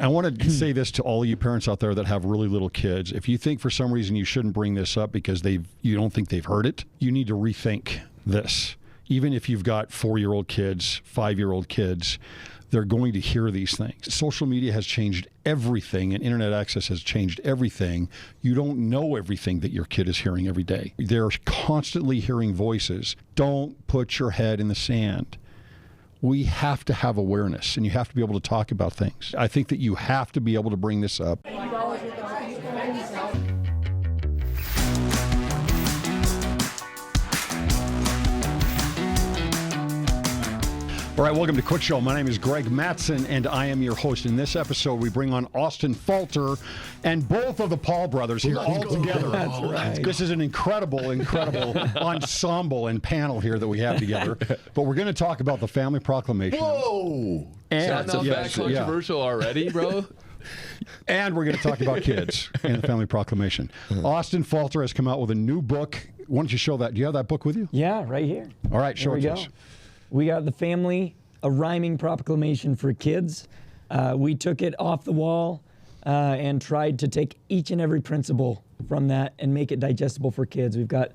I want to say this to all of you parents out there that have really little kids. If you think for some reason you shouldn't bring this up because you don't think they've heard it, you need to rethink this. Even if you've got 4-year-old kids, 5-year-old kids, they're going to hear these things. Social media has changed everything, and internet access has changed everything. You don't know everything that your kid is hearing every day. They're constantly hearing voices. Don't put your head in the sand. We have to have awareness, and you have to be able to talk about things. I think that you have to be able to bring this up. All right, welcome to Cwic Show. My name is Greg Mattson, and I am your host. In this episode, we bring on Austin Falter and both of the Paul brothers here all together. That's right. This is an incredible ensemble and panel here that we have together. But we're going to talk about the family proclamation. Whoa! That's that controversial already, bro? And we're going to talk about kids and the family proclamation. Austin Falter has come out with a new book. Why don't you show that? Do you have that book with you? Yeah, right here. All right, show it to us. We got the family, a rhyming proclamation for kids. We took it off the wall and tried to take each and every principle from that and make it digestible for kids. We've got,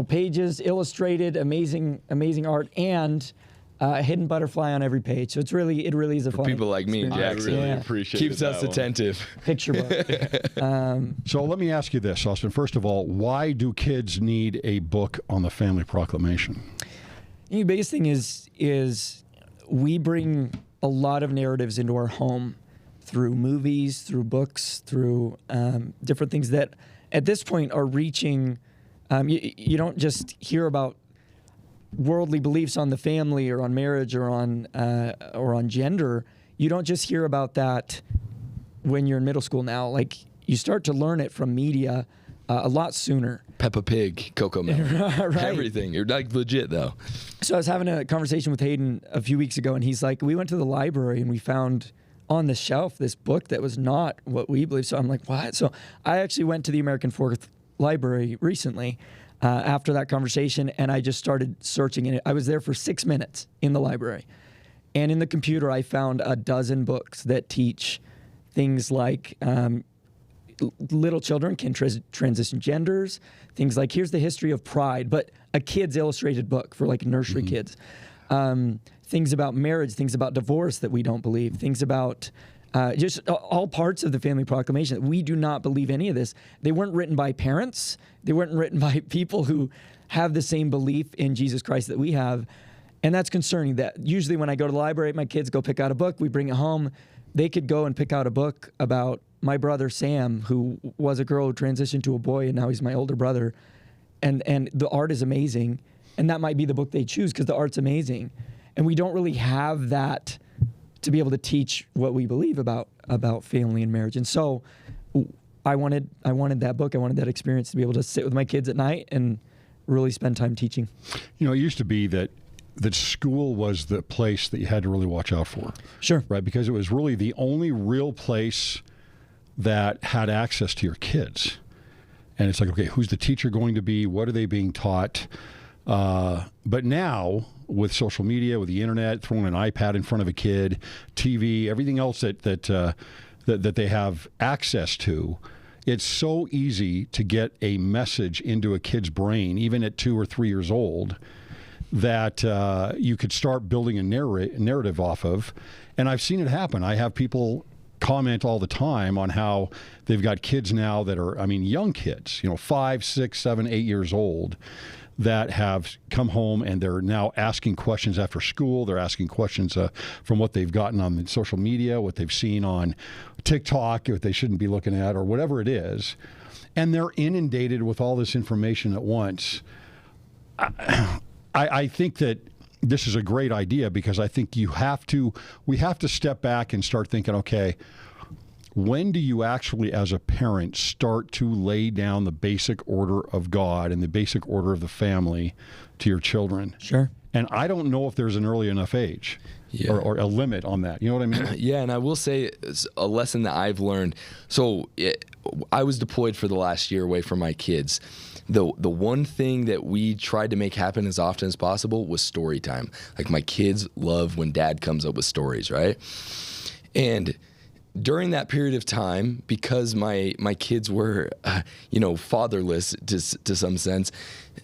pages illustrated, amazing art, and a hidden butterfly on every page. So it really is a fun people like me and experience. Jackson. Appreciate keeps us attentive. Picture book. So let me ask you this, Austin. First of all, why do kids need a book on the family proclamation? The biggest thing is we bring a lot of narratives into our home through movies, through books, through different things that at this point are reaching. You don't just hear about worldly beliefs on the family or on marriage or on gender. You don't just hear about that when you're in middle school now. Like, you start to learn it from media a lot sooner. Peppa Pig, Coco Melon, right. Everything. You're like legit though. So I was having a conversation with Hayden a few weeks ago, and he's like, we went to the library and we found on the shelf this book that was not what we believe. So I'm like, what? So I actually went to the American Fourth Library recently after that conversation, and I just started searching in it. I was there for 6 minutes in the library. And in the computer, I found a dozen books that teach things like little children can transition genders, things like here's the history of pride, but a kid's illustrated book for like nursery kids. Things about marriage, things about divorce that we don't believe, things about just all parts of the family proclamation. We do not believe any of this. They weren't written by parents. They weren't written by people who have the same belief in Jesus Christ that we have. And that's concerning. That usually when I go to the library, my kids go pick out a book, we bring it home. They could go and pick out a book about my brother Sam, who was a girl who transitioned to a boy, and now he's my older brother. And the art is amazing. And that might be the book they choose because the art's amazing. And we don't really have that to be able to teach what we believe about family and marriage. And so I wanted that book. I wanted that experience to be able to sit with my kids at night and really spend time teaching. You know, it used to be that school was the place that you had to really watch out for. Sure. Right? Because it was really the only real place that had access to your kids. And it's like, okay, who's the teacher going to be? What are they being taught? But now, with social media, with the internet, throwing an iPad in front of a kid, TV, everything else that they have access to, it's so easy to get a message into a kid's brain, even at 2 or 3 years old, that you could start building a narrative off of. And I've seen it happen. I have people comment all the time on how they've got kids now that are, young kids, 5, 6, 7, 8 years old, that have come home and they're now asking questions after school. They're asking questions from what they've gotten on social media, what they've seen on TikTok, what they shouldn't be looking at, or whatever it is. And they're inundated with all this information at once. I think that this is a great idea because I think we have to step back and start thinking, okay, when do you actually, as a parent, start to lay down the basic order of God and the basic order of the family to your children? Sure. And I don't know if there's an early enough age or a limit on that. You know what I mean? Yeah, and I will say a lesson that I've learned. So I was deployed for the last year away from my kids. The one thing that we tried to make happen as often as possible was story time. Like, my kids love when dad comes up with stories, right? And during that period of time, because my kids were, fatherless to some sense,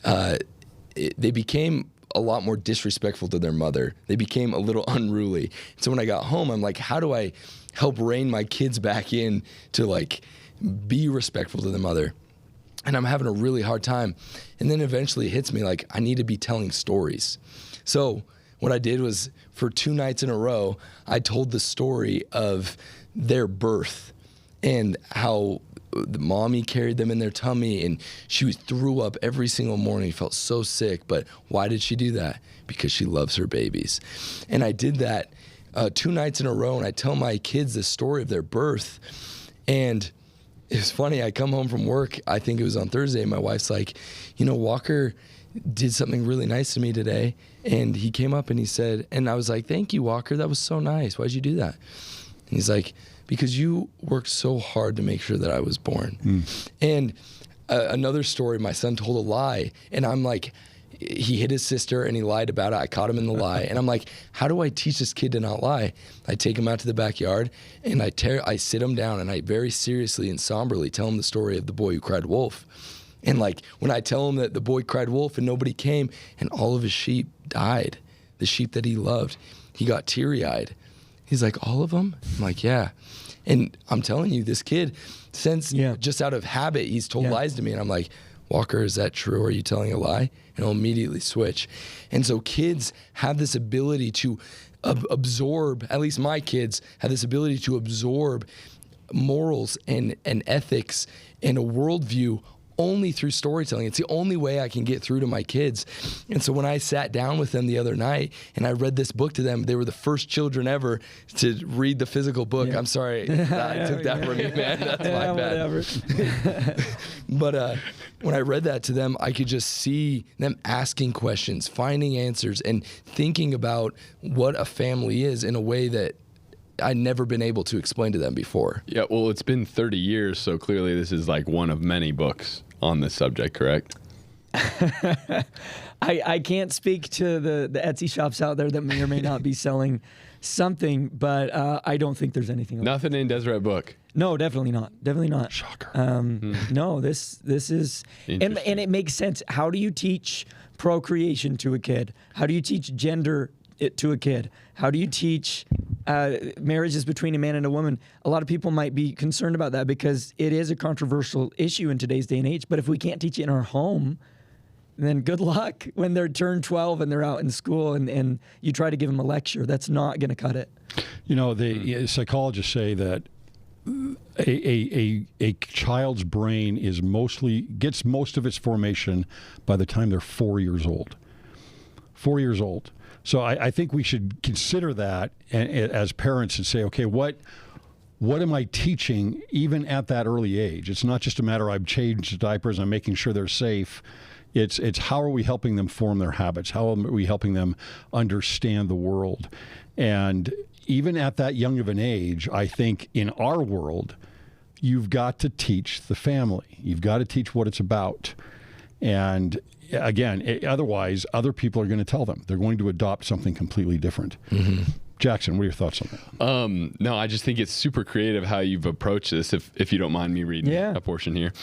they became a lot more disrespectful to their mother. They became a little unruly. So when I got home, I'm like, how do I help rein my kids back in to like be respectful to their mother? And I'm having a really hard time. And then eventually it hits me like, I need to be telling stories. So what I did was, for 2 nights in a row, I told the story of their birth and how the mommy carried them in their tummy and she threw up every single morning, felt so sick. But why did she do that? Because she loves her babies. And I did that 2 nights in a row, and I tell my kids the story of their birth. And it's funny, I come home from work, I think it was on Thursday, and my wife's like, Walker did something really nice to me today. And he came up and he said, and I was like, thank you, Walker, that was so nice. Why'd you do that? And he's like, because you worked so hard to make sure that I was born. And another story, my son told a lie, and I'm like, he hit his sister and he lied about it. I caught him in the lie. And I'm like, how do I teach this kid to not lie? I take him out to the backyard and I sit him down and I very seriously and somberly tell him the story of the boy who cried wolf. And like, when I tell him that the boy cried wolf and nobody came and all of his sheep died, the sheep that he loved, he got teary-eyed. He's like, all of them? I'm like, yeah. And I'm telling you, this kid, since just out of habit, he's told lies to me. And I'm like, Walker, is that true? Are you telling a lie? And he'll immediately switch. And so kids have this ability to absorb, at least my kids have this ability to absorb morals and ethics and a worldview only through storytelling. It's the only way I can get through to my kids. And so when I sat down with them the other night and I read this book to them, they were the first children ever to read the physical book. I'm sorry I took that from you, man. That's my bad. But when I read that to them, I could just see them asking questions, finding answers, and thinking about what a family is in a way that I'd never been able to explain to them before. Yeah, well, it's been 30 years, so clearly this is like one of many books on this subject, correct? I can't speak to the Etsy shops out there that may or may not be selling something, but I don't think there's anything else. Nothing in Deseret book. No, definitely not. Definitely not. Shocker. No, this is, and it makes sense. How do you teach procreation to a kid? How do you teach gender to a kid? How do you teach marriages between a man and a woman? A lot of people might be concerned about that because it is a controversial issue in today's day and age. But if we can't teach it in our home, then good luck when they're turned 12 and they're out in school and you try to give them a lecture. That's not going to cut it. The psychologists say that a child's brain gets most of its formation by the time they're 4 years old. 4 years old. So I think we should consider that as parents and say, okay, what am I teaching even at that early age? It's not just a matter I've changed diapers, I'm making sure they're safe. It's how are we helping them form their habits? How are we helping them understand the world? And even at that young of an age, I think in our world, you've got to teach the family. You've got to teach what it's about. And again, otherwise, other people are going to tell them. They're going to adopt something completely different. Mm-hmm. Jackson, what are your thoughts on that? No, I just think it's super creative how you've approached this, if you don't mind me reading a portion here.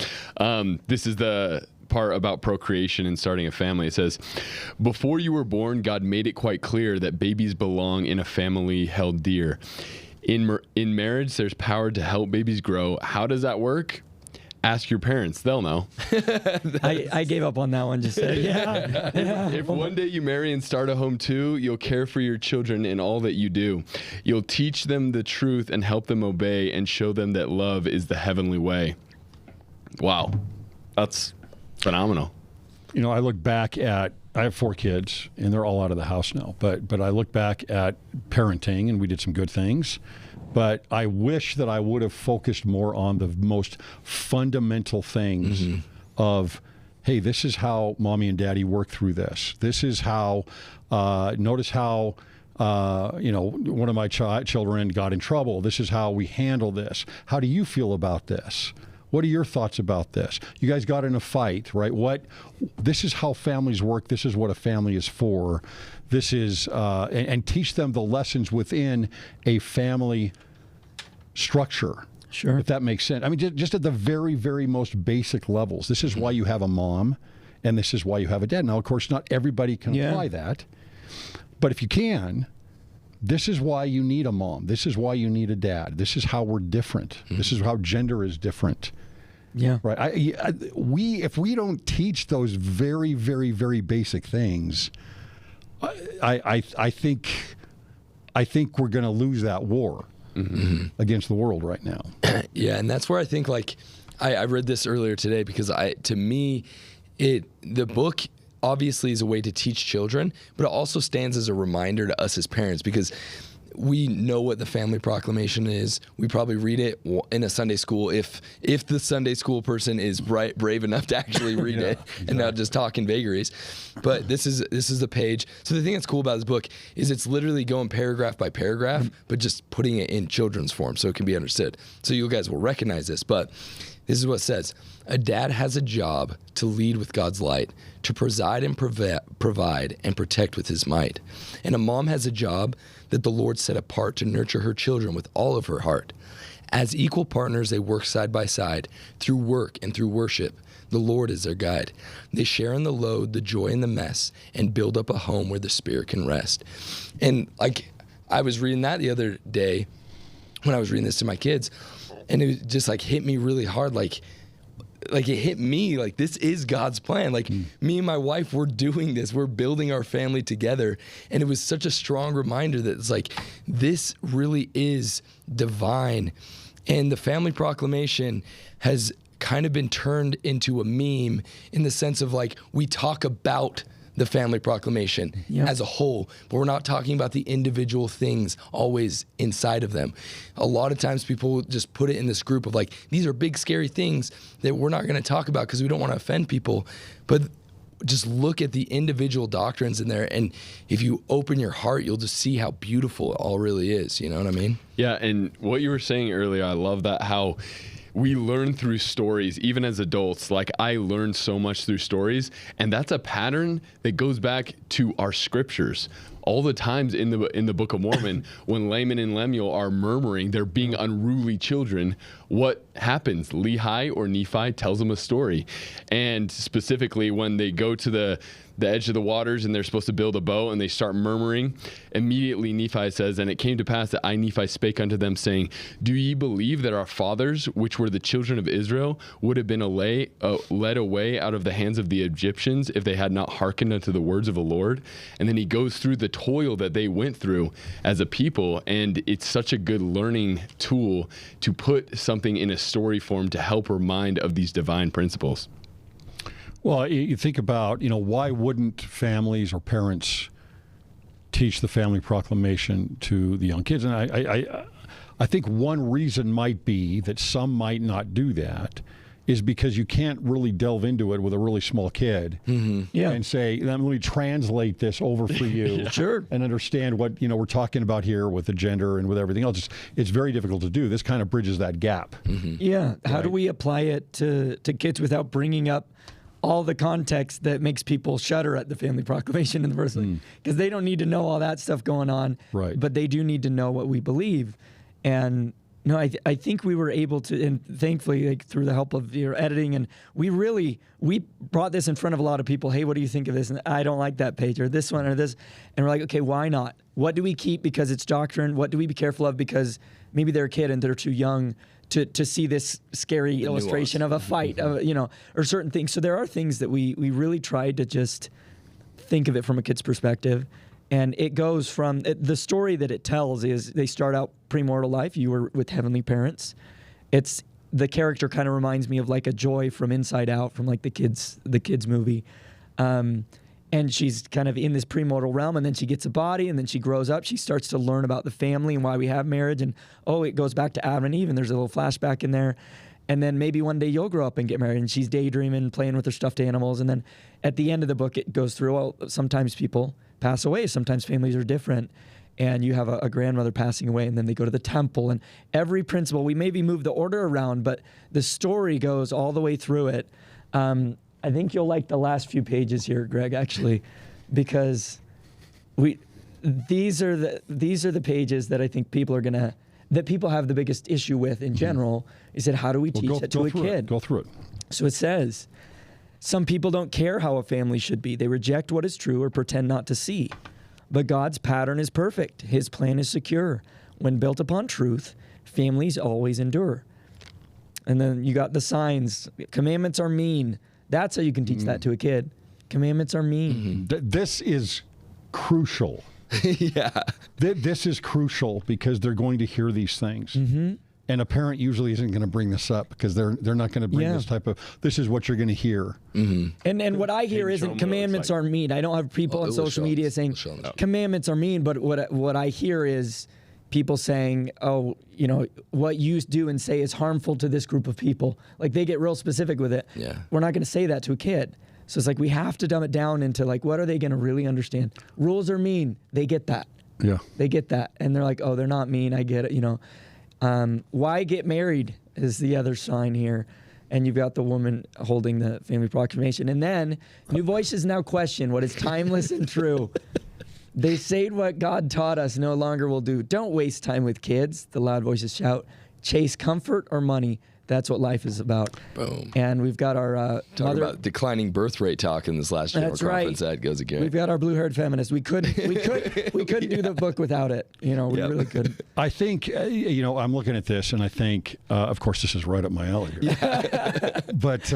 This is the part about procreation and starting a family. It says, before you were born, God made it quite clear that babies belong in a family held dear. In marriage, there's power to help babies grow. How does that work? Ask your parents. They'll know. I gave up on that one. Just said, If one day you marry and start a home too, you'll care for your children in all that you do. You'll teach them the truth and help them obey and show them that love is the heavenly way. Wow. That's phenomenal. I look back at, I have 4 kids and they're all out of the house now, but I look back at parenting and we did some good things. But I wish that I would have focused more on the most fundamental things of, hey, this is how mommy and daddy work through this. This is how, notice how, one of my children got in trouble. This is how we handle this. How do you feel about this? What are your thoughts about this? You guys got in a fight, right? This is how families work. This is what a family is for. This is, and teach them the lessons within a family structure. Sure. If that makes sense. I mean, just at the very, very most basic levels. This is why you have a mom, and this is why you have a dad. Now, of course, not everybody can apply that. But if you can, this is why you need a mom. This is why you need a dad. This is how we're different. This is how gender is different. Yeah. Right. If we don't teach those very, very, very basic things, I think we're going to lose that war against the world right now. Yeah, and that's where I think, like, I read this earlier today because to me, the book obviously is a way to teach children, but it also stands as a reminder to us as parents, because we know what the Family Proclamation is. We probably read it in a Sunday school if the Sunday school person is brave enough to actually read it and not just talk in vagaries. But this is the page. So the thing that's cool about this book is it's literally going paragraph by paragraph, but just putting it in children's form so it can be understood. So you guys will recognize this, but this is what it says. A dad has a job to lead with God's light, to preside and provide and protect with his might. And a mom has a job that the Lord set apart to nurture her children with all of her heart. As equal partners, they work side by side through work and through worship. The Lord is their guide. They share in the load, the joy and the mess, and build up a home where the spirit can rest. And like, I was reading that the other day when I was reading this to my kids, and it just like hit me really hard. Like it hit me like this is God's plan. Like me and my wife, we're doing this. We're building our family together. And it was such a strong reminder that it's like, this really is divine. And the Family Proclamation has kind of been turned into a meme in the sense of, like, we talk about the Family Proclamation as a whole, but we're not talking about the individual things always inside of them. A lot of times people just put it in this group of, like, these are big scary things that we're not going to talk about because we don't want to offend people, but just look at the individual doctrines in there, and if you open your heart, you'll just see how beautiful it all really is. You know what I mean? Yeah, and what you were saying earlier, I love that, how we learn through stories, even as adults. Like, I learned so much through stories, and that's a pattern that goes back to our scriptures. All the times in the Book of Mormon, when Laman and Lemuel are murmuring, they're being unruly children, what happens? Lehi or Nephi tells them a story. And specifically, when they go to the edge of the waters and they're supposed to build a boat and they start murmuring, immediately Nephi says, "And it came to pass that I, Nephi, spake unto them, saying, Do ye believe that our fathers, which were the children of Israel, would have been led away out of the hands of the Egyptians if they had not hearkened unto the words of the Lord?" And then he goes through the toil that they went through as a people, and it's such a good learning tool to put something in a story form to help remind of these divine principles. Well, you think about, why wouldn't families or parents teach the Family Proclamation to the young kids? And I think one reason might be that some might not do that is because you can't really delve into it with a really small kid and say, let me translate this over for you and understand what we're talking about here with the gender and with everything else. It's very difficult to do. This kind of bridges that gap. Yeah. How do we apply it to kids without bringing up all the context that makes people shudder at the Family Proclamation in the first place? Because they don't need to know all that stuff going on, but they do need to know what we believe. And no, I think we were able to, and thankfully, like, through the help of your editing, and we brought this in front of a lot of people. Hey, what do you think of this? And I don't like that page, or this one, or this. And we're like, okay, why not? What do we keep because it's doctrine? What do we be careful of because maybe they're a kid and they're too young to see this scary illustration of a fight, or certain things. So there are things that we really tried to just think of it from a kid's perspective. And it goes from, the story that it tells is they start out premortal life. You were with heavenly parents. The character kind of reminds me of like a Joy from Inside Out, from like the kids movie. And she's kind of in this premortal realm, and then she gets a body, and then she grows up. She starts to learn about the family and why we have marriage. And it goes back to Adam and Eve, and there's a little flashback in there. And then maybe one day you'll grow up and get married, and she's daydreaming, playing with her stuffed animals. And then at the end of the book, it goes through, sometimes people pass away. Sometimes families are different. And you have a grandmother passing away, and then they go to the temple. And every principle, we maybe move the order around, but the story goes all the way through it. I think you'll like the last few pages here, Greg, actually, because these are the pages that I think people are going to that people have the biggest issue with in general is that how do we teach it to a kid? Go through it. So it says, some people don't care how a family should be. They reject what is true or pretend not to see. But God's pattern is perfect. His plan is secure. When built upon truth, families always endure. And then you got the signs. Commandments are mean. That's how you can teach that to a kid. Commandments are mean. This is crucial. Yeah. This is crucial because they're going to hear these things. And a parent usually isn't going to bring this up because they're not going to bring this type of, this is what you're going to hear. And what I hear isn't commandments are mean. I don't have people on social media saying commandments are mean, but what I hear is people saying, oh, you know, what you do and say is harmful to this group of people. Like they get real specific with it. Yeah. We're not going to say that to a kid. So it's like we have to dumb it down into like, what are they going to really understand? Rules are mean. They get that. Yeah. They get that. And they're like, oh, they're not mean. I get it, you know. Why get married is the other sign here. And you've got the woman holding the family proclamation. And then new voices now question what is timeless and true. They say what God taught us no longer will do. Don't waste time with kids, the loud voices shout. Chase comfort or money. That's what life is about. Boom. And we've got our Talk about declining birth rate talk in this last general conference. That goes again. We've got our blue-haired feminist. We couldn't do the book without it. You know, we really couldn't. I think, you know, I'm looking at this and I think, of course, this is right up my alley here. But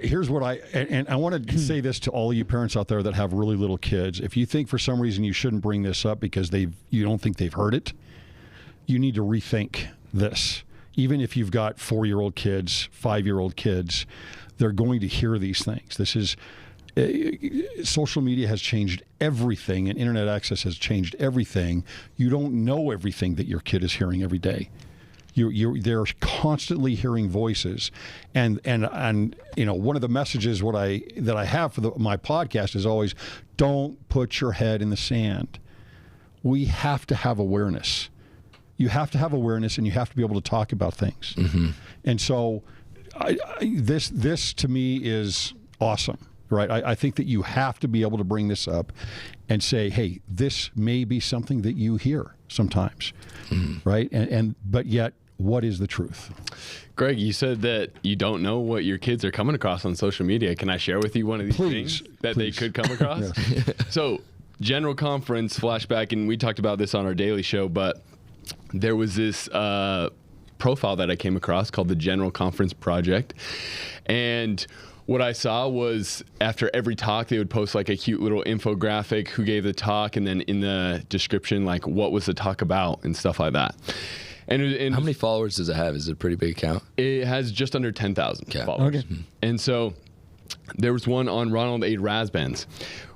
here's what and I want to say this to all of you parents out there that have really little kids. If you think for some reason you shouldn't bring this up because you don't think they've heard it, you need to rethink this. Even if you've got 4-year-old kids, 5-year-old kids, they're going to hear these things. This is social media has changed everything, and internet access has changed everything. You don't know everything that your kid is hearing every day. They're constantly hearing voices, and you know, one of the messages that I have for my podcast is always, don't put your head in the sand. We have to have awareness. You have to have awareness, and you have to be able to talk about things. And so, this to me is awesome, right? I think that you have to be able to bring this up and say, "Hey, this may be something that you hear sometimes, right?" But yet, what is the truth? Greg, you said that you don't know what your kids are coming across on social media. Can I share with you one of these things that they could come across? So, General Conference flashback, and we talked about this on our daily show, but there was this profile that I came across called the General Conference Project. And what I saw was after every talk, they would post like a cute little infographic, who gave the talk, and then in the description, like what was the talk about and stuff like that. And how many followers does it have? Is it a pretty big account? It has just under 10,000 followers. Okay. And so there was one on Ronald A. Rasband's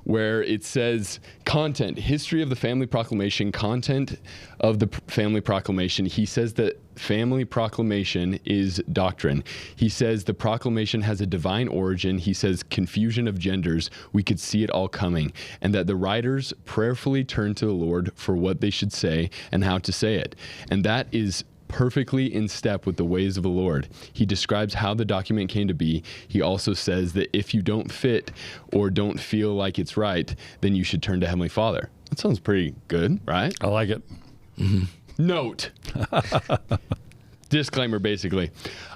where it says content, history of the Family Proclamation, content of the Family Proclamation. He says that Family Proclamation is doctrine. He says the proclamation has a divine origin. He says confusion of genders. We could see it all coming, and that the writers prayerfully turn to the Lord for what they should say and how to say it. And that is perfectly in step with the ways of the Lord. He describes how the document came to be. He also says that if you don't fit or don't feel like it's right, then you should turn to Heavenly Father. That sounds pretty good, right? I like it. Note. Disclaimer, basically.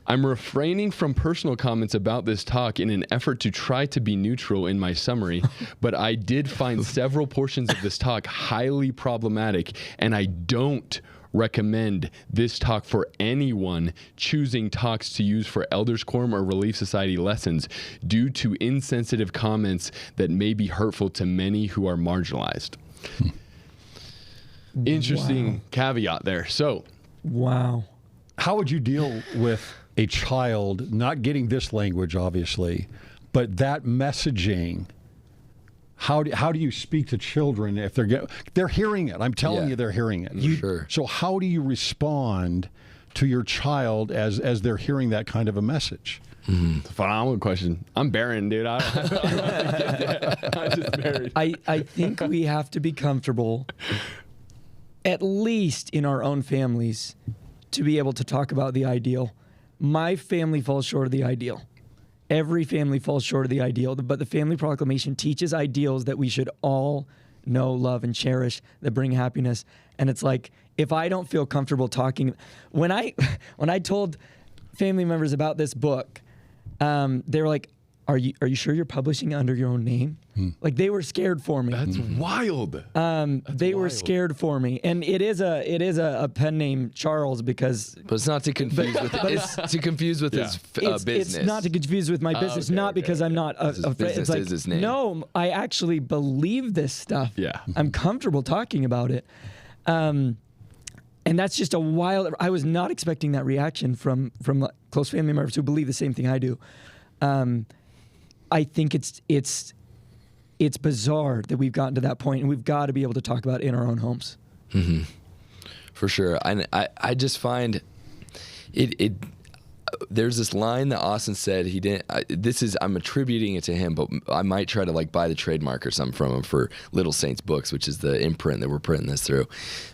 I'm refraining from personal comments about this talk in an effort to try to be neutral in my summary, but I did find several portions of this talk highly problematic, and I don't recommend this talk for anyone choosing talks to use for Elders Quorum or Relief Society lessons due to insensitive comments that may be hurtful to many who are marginalized. Interesting caveat there. So, how would you deal with a child not getting this language, obviously, but that messaging? How do you speak to children if they're hearing it? I'm telling you, they're hearing it. Sure. So how do you respond to your child as they're hearing that kind of a message? It's a phenomenal question. I'm barren, dude. I'm just married. I think we have to be comfortable, at least in our own families, to be able to talk about the ideal. My family falls short of the ideal. Every family falls short of the ideal, but the Family Proclamation teaches ideals that we should all know, love, and cherish that bring happiness. And it's like, if I don't feel comfortable talking, when I told family members about this book, they were like, Are you sure you're publishing under your own name? Like, they were scared for me. That's wild. They were scared for me, and it is a pen name, Charles, because. But it's not to confuse with it's to confuse with his business. It's not to confuse with my business, not because I'm not afraid. It's like, is his name. No, I actually believe this stuff. Yeah. I'm comfortable talking about it. And that's just a wild. I was not expecting that reaction from close family members who believe the same thing I do. I think it's bizarre that we've gotten to that point, and we've got to be able to talk about it in our own homes. Mm-hmm. For sure. I just find it. There's this line that Austin said he didn't. I'm attributing it to him, but I might try to like buy the trademark or something from him for Little Saints Books, which is the imprint that we're printing this through.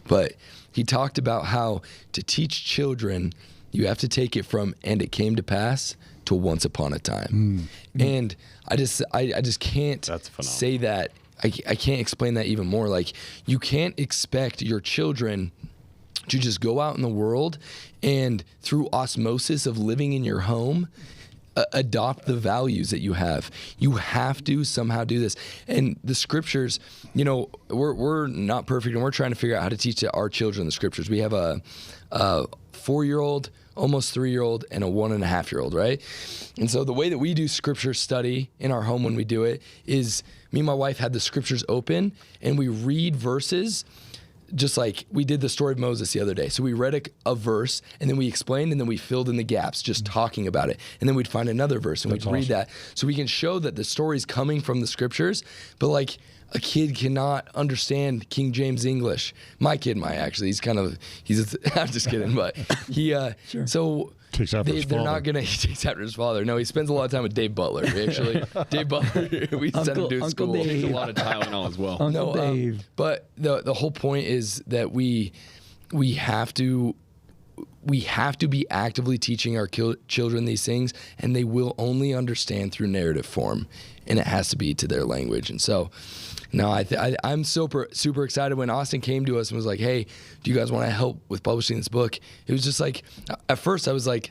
But he talked about how to teach children, you have to take it from "and it came to pass" to "once upon a time." And I just can't say that. I can't explain that even more. Like, you can't expect your children to just go out in the world and through osmosis of living in your home, adopt the values that you have. You have to somehow do this. And the scriptures, we're not perfect, and we're trying to figure out how to teach our children the scriptures. We have a 4-year-old, almost 3-year-old, and a 1.5-year-old, right? And so the way that we do scripture study in our home when we do it is me and my wife had the scriptures open, and we read verses just like we did the story of Moses the other day. So we read a verse, and then we explained, and then we filled in the gaps, just talking about it. And then we'd find another verse, and we'd read that. So we can show that the story's coming from the scriptures, but like, a kid cannot understand King James English. My kid might actually. I'm just kidding, but he. Sure. So takes after his they're father. not gonna. He takes after his father. No, he spends a lot of time with Dave Butler. Actually, Dave Butler. We sent him to Uncle school. Dave. Takes a lot of Tylenol as well. Uncle Dave. But the whole point is that we have to be actively teaching our children these things, and they will only understand through narrative form, and it has to be to their language. And so, no, I'm super excited when Austin came to us and was like, "Hey, do you guys want to help with publishing this book?" It was just like, at first I was like,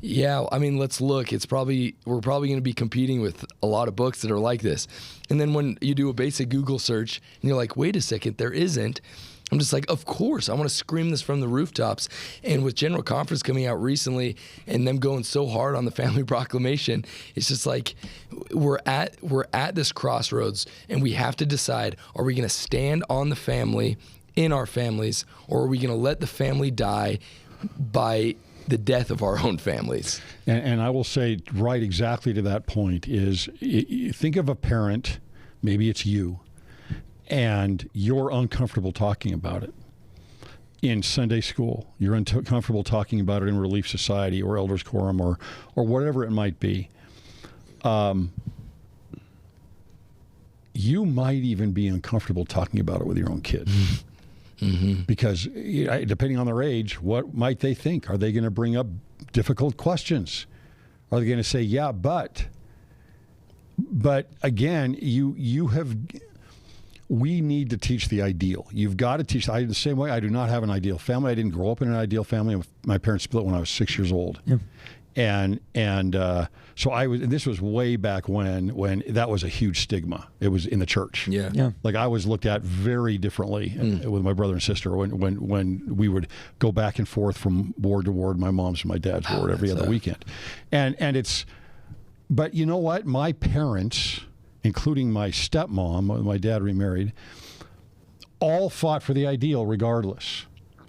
"Yeah, I mean, let's look. We're probably going to be competing with a lot of books that are like this." And then when you do a basic Google search and you're like, "Wait a second, there isn't." I'm just like, of course, I want to scream this from the rooftops. And with General Conference coming out recently and them going so hard on the family proclamation, it's just like we're at this crossroads, and we have to decide, are we going to stand on the family in our families, or are we going to let the family die by the death of our own families? And I will say right exactly to that point is, think of a parent, maybe it's you, and you're uncomfortable talking about it in Sunday school. You're uncomfortable talking about it in Relief Society or Elders Quorum or whatever it might be. You might even be uncomfortable talking about it with your own kids. Mm-hmm. Because depending on their age, what might they think? Are they going to bring up difficult questions? Are they going to say, yeah, but again, we need to teach the ideal. You've got to teach the same way. I do not have an ideal family. I didn't grow up in an ideal family. My parents split when I was 6 years old. Yeah. And so and this was way back when that was a huge stigma. It was in the church. Yeah. Like, I was looked at very differently with my brother and sister when we would go back and forth from ward to ward, my mom's and my dad's ward every other weekend. But you know what? My parents, including my stepmom, my dad remarried, all fought for the ideal regardless,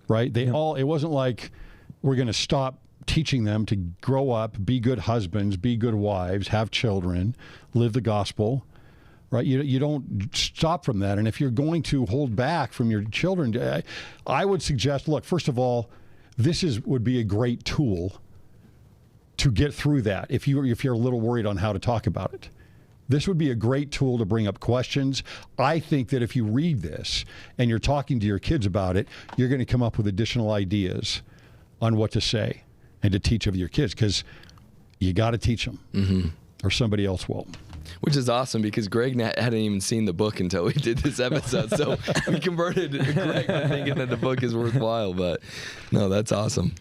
right? It wasn't like we're going to stop teaching them to grow up, be good husbands, be good wives, have children, live the gospel, right? You don't stop from that. And if you're going to hold back from your children, I would suggest, look, first of all, would be a great tool to get through that if you're a little worried on how to talk about it. This would be a great tool to bring up questions. I think that if you read this and you're talking to your kids about it, you're going to come up with additional ideas on what to say and to teach of your kids, because you got to teach them, or somebody else will. Which is awesome because Greg hadn't even seen the book until we did this episode. So we converted Greg on thinking that the book is worthwhile. But no, that's awesome.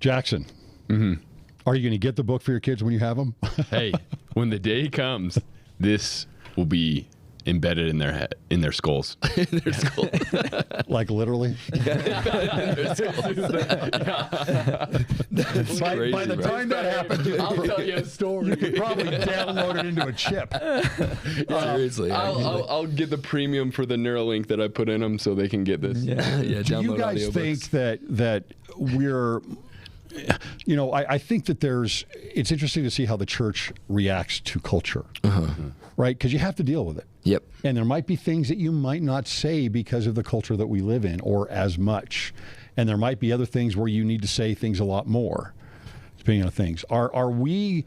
Jackson, are you going to get the book for your kids when you have them? Hey, when the day comes, this will be embedded in their head, in their skulls. Their skull. Like literally? Their skulls. That's crazy, by the bro. time that happens, I'll tell you a story. you could probably download it into a chip. Seriously. I'll get the premium for the Neuralink that I put in them so they can get this. yeah, Do you download guys audiobooks. think that we're, I think that it's interesting to see how the church reacts to culture, right? Because you have to deal with it. Yep. And there might be things that you might not say because of the culture that we live in or as much. And there might be other things where you need to say things a lot more, depending on things. Are we,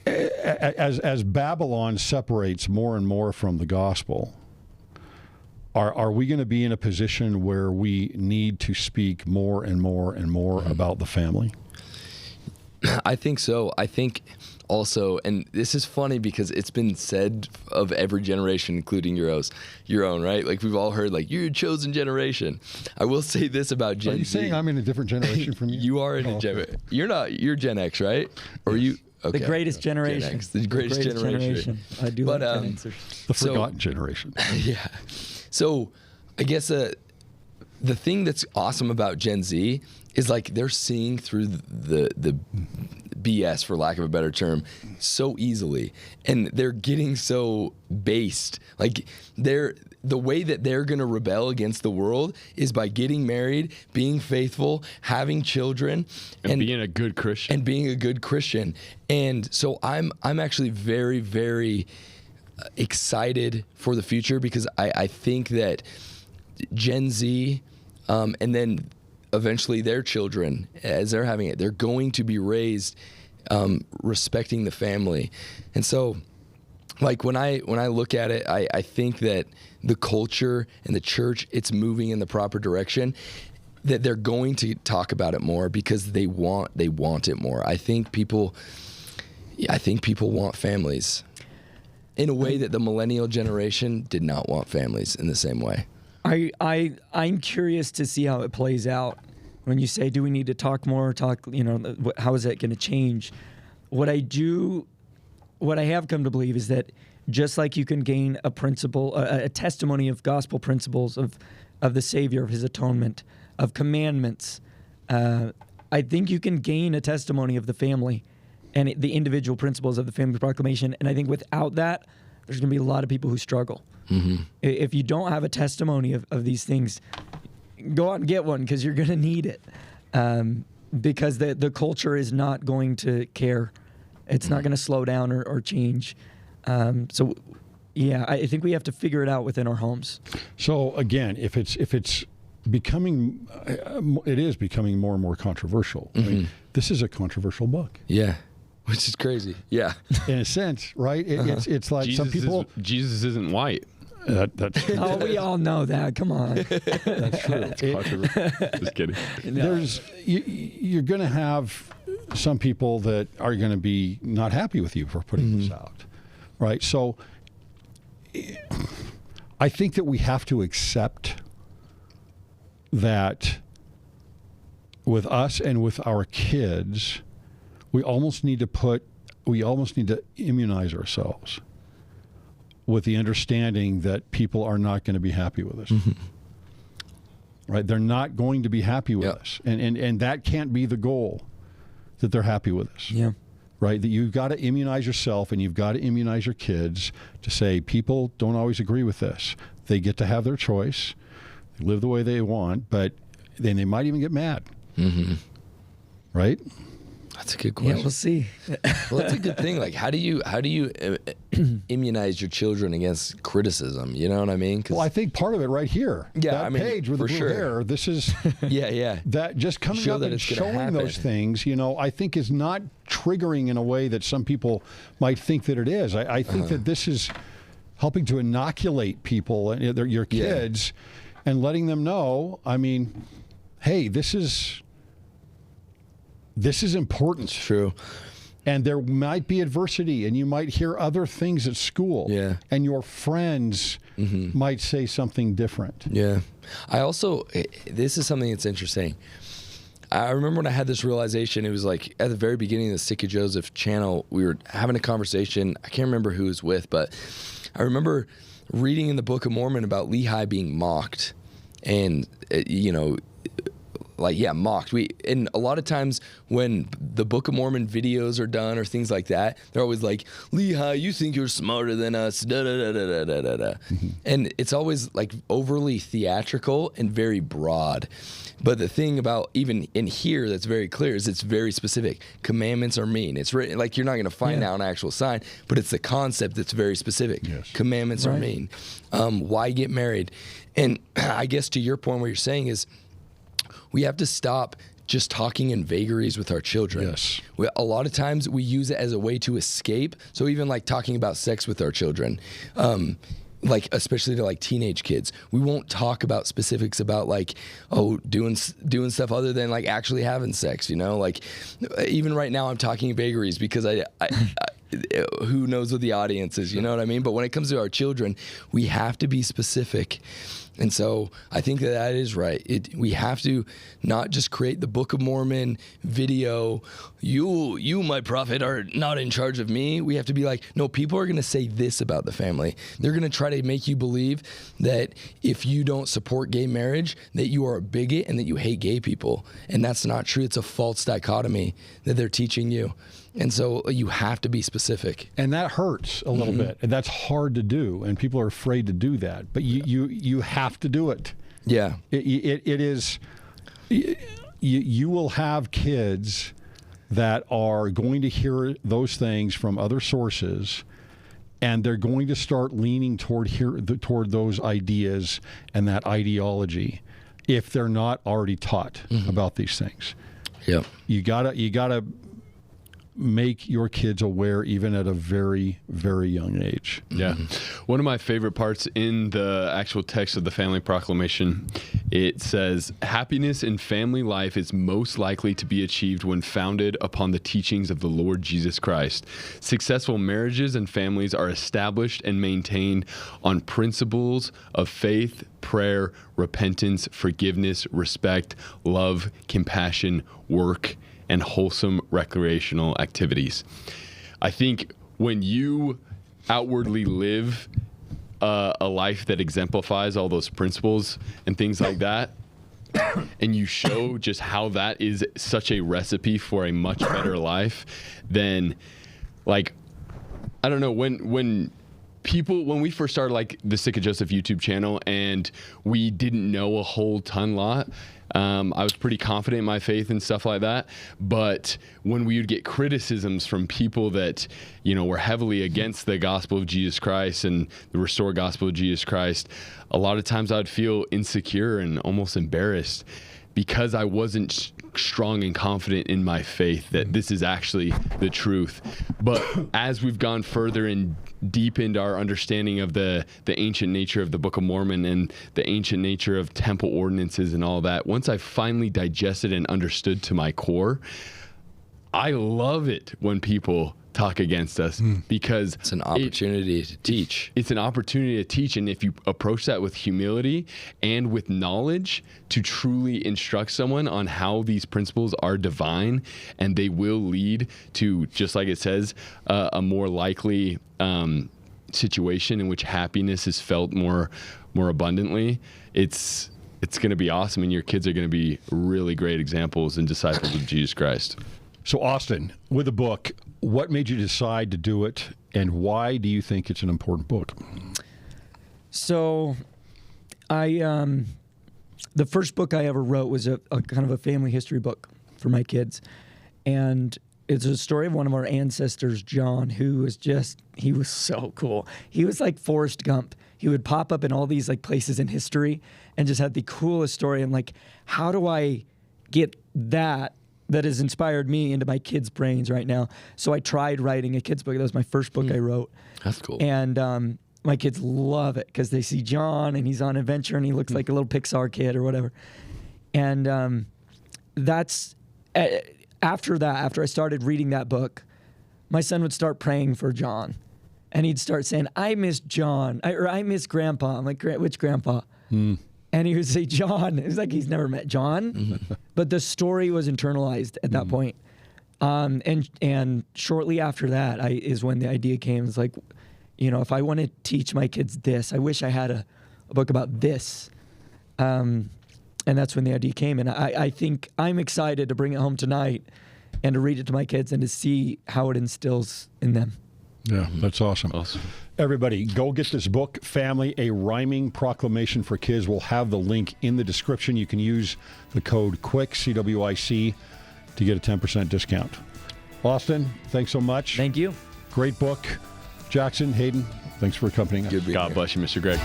as Babylon separates more and more from the gospel, are we going to be in a position where we need to speak more and more and more about the family? I think so. I think also, and this is funny because it's been said of every generation, including your own, right? Like we've all heard, like, you're a chosen generation. I will say this about Gen Z. Are you saying I'm in a different generation from you? You are in a Gen. You're not. You're Gen X, right? Or you? Okay. The greatest generation. Gen X, the greatest generation. I do But, like Gen Xers. The forgotten generation. Yeah. So I guess the thing that's awesome about Gen Z is like they're seeing through the BS, for lack of a better term, so easily, and they're getting so based. Like the way that they're going to rebel against the world is by getting married, being faithful, having children, And being a good Christian. and being a good Christian. And so I'm actually very, very excited for the future because I think that Gen Z and then eventually their children, as they're having it, they're going to be raised respecting the family. And so like when I look at it, I think that the culture and the church, it's moving in the proper direction, that they're going to talk about it more because they want it more. I think people want families in a way that the millennial generation did not want families in the same way. I'm curious to see how it plays out. When you say, do we need to talk more, how is that going to change? What I have come to believe is that just like you can gain a principle, a testimony of gospel principles of the Savior, of his atonement, of commandments, I think you can gain a testimony of the family and the individual principles of the family proclamation. And I think without that, there's going to be a lot of people who struggle. Mm-hmm. If you don't have a testimony of these things, go out and get one because you're going to need it. Because the culture is not going to care. It's not going to slow down or change. So, yeah, I think we have to figure it out within our homes. So again, if it's becoming, it is becoming more and more controversial. I mean, this is a controversial book. Yeah. Which is crazy. Yeah. In a sense, right? It's like Jesus some people. Jesus isn't white. That's Oh, we all know that. Come on. that's true. Just kidding. There's you're going to have some people that are going to be not happy with you for putting this out, right? So I think that we have to accept that with us and with our kids, we almost need to immunize ourselves with the understanding that people are not going to be happy with us. Right? They're not going to be happy with us. And that can't be the goal, that they're happy with us. Yeah. Right? That you've got to immunize yourself and you've got to immunize your kids to say people don't always agree with this. They get to have their choice, they live the way they want, but then they might even get mad. Right? That's a good question. Yeah, we'll see. Well, that's a good thing. Like, how do you immunize your children against criticism? You know what I mean? Well, I think part of it right here. Yeah, that I mean, page with the for blue sure. hair. This is Yeah. that just coming Show up that and it's gonna showing happen. those things. I think is not triggering in a way that some people might think that it is. I think that this is helping to inoculate people and your kids, and letting them know. I mean, hey, this is important. It's true. And there might be adversity, and you might hear other things at school. Yeah. And your friends might say something different. Yeah. I also, this is something that's interesting. I remember when I had this realization, it was like at the very beginning of the Sick of Joseph channel, we were having a conversation. I can't remember who it was with, but I remember reading in the Book of Mormon about Lehi being mocked. And, mocked. And a lot of times when the Book of Mormon videos are done or things like that, they're always like, Lehi, you think you're smarter than us, da da da da da da da. And it's always like overly theatrical and very broad. But the thing about even in here that's very clear is it's very specific. Commandments are mean. It's written like you're not going to find out an actual sign, but it's the concept that's very specific. Yes. Commandments are mean. Why get married? And I guess to your point, what you're saying is we have to stop just talking in vagaries with our children. Yes. A lot of times we use it as a way to escape. So even like talking about sex with our children, like especially to like teenage kids, we won't talk about specifics about like, doing stuff other than like actually having sex, like even right now I'm talking vagaries because I who knows what the audience is, you know what I mean? But when it comes to our children, we have to be specific. And so I think that is right. We have to not just create the Book of Mormon video, you, my prophet, are not in charge of me. We have to be like, no, people are going to say this about the family. They're going to try to make you believe that if you don't support gay marriage, that you are a bigot and that you hate gay people. And that's not true. It's a false dichotomy that they're teaching you. And so you have to be specific. And that hurts a little bit. And that's hard to do. And people are afraid to do that. But you have to do it. Yeah. It is, you will have kids that are going to hear those things from other sources, and they're going to start leaning toward those ideas and that ideology if they're not already taught about these things. Yeah. You gotta make your kids aware even at a very, very young age. Yeah. One of my favorite parts in the actual text of the Family Proclamation, it says, happiness in family life is most likely to be achieved when founded upon the teachings of the Lord Jesus Christ. Successful marriages and families are established and maintained on principles of faith, prayer, repentance, forgiveness, respect, love, compassion, work, and wholesome recreational activities. I think when you outwardly live a life that exemplifies all those principles and things like that, and you show just how that is such a recipe for a much better life, then, like, I don't know, when we first started like the Sick of Joseph YouTube channel and we didn't know a whole lot, I was pretty confident in my faith and stuff like that. But when we would get criticisms from people that, were heavily against the gospel of Jesus Christ and the restored gospel of Jesus Christ, a lot of times I would feel insecure and almost embarrassed because I wasn't strong and confident in my faith that this is actually the truth. But as we've gone further and deepened our understanding of the ancient nature of the Book of Mormon and the ancient nature of temple ordinances and all that, once I finally digested and understood to my core, I love it when people talk against us because it's an opportunity to teach. It's an opportunity to teach. And if you approach that with humility and with knowledge to truly instruct someone on how these principles are divine and they will lead to, just like it says, a more likely situation in which happiness is felt more abundantly, it's going to be awesome. And your kids are going to be really great examples and disciples of Jesus Christ. So Austin, with the book, what made you decide to do it, and why do you think it's an important book? So, the first book I ever wrote was a kind of a family history book for my kids, and it's a story of one of our ancestors, John, who was he was so cool. He was like Forrest Gump. He would pop up in all these like places in history and just had the coolest story. I'm like, how do I get that has inspired me into my kids' brains right now? So I tried writing a kids' book. That was my first book I wrote. That's cool. And my kids love it because they see John and he's on adventure and he looks like a little Pixar kid or whatever. And that's after I started reading that book, my son would start praying for John. And he'd start saying, I miss John, or I miss Grandpa. I'm like, which Grandpa? And he would say, John. It was like he's never met John. But the story was internalized at that point. And shortly after that is when the idea came. It's like, you know, if I want to teach my kids this, I wish I had a book about this. And that's when the idea came. And I think I'm excited to bring it home tonight and to read it to my kids and to see how it instills in them. Yeah, that's awesome. Everybody, go get this book, Family, A Rhyming Proclamation for Kids. We'll have the link in the description. You can use the code CWIC, C-W-I-C, to get a 10% discount. Austin, thanks so much. Thank you. Great book. Jackson, Hayden, thanks for accompanying us. God bless you, Mr. Greg.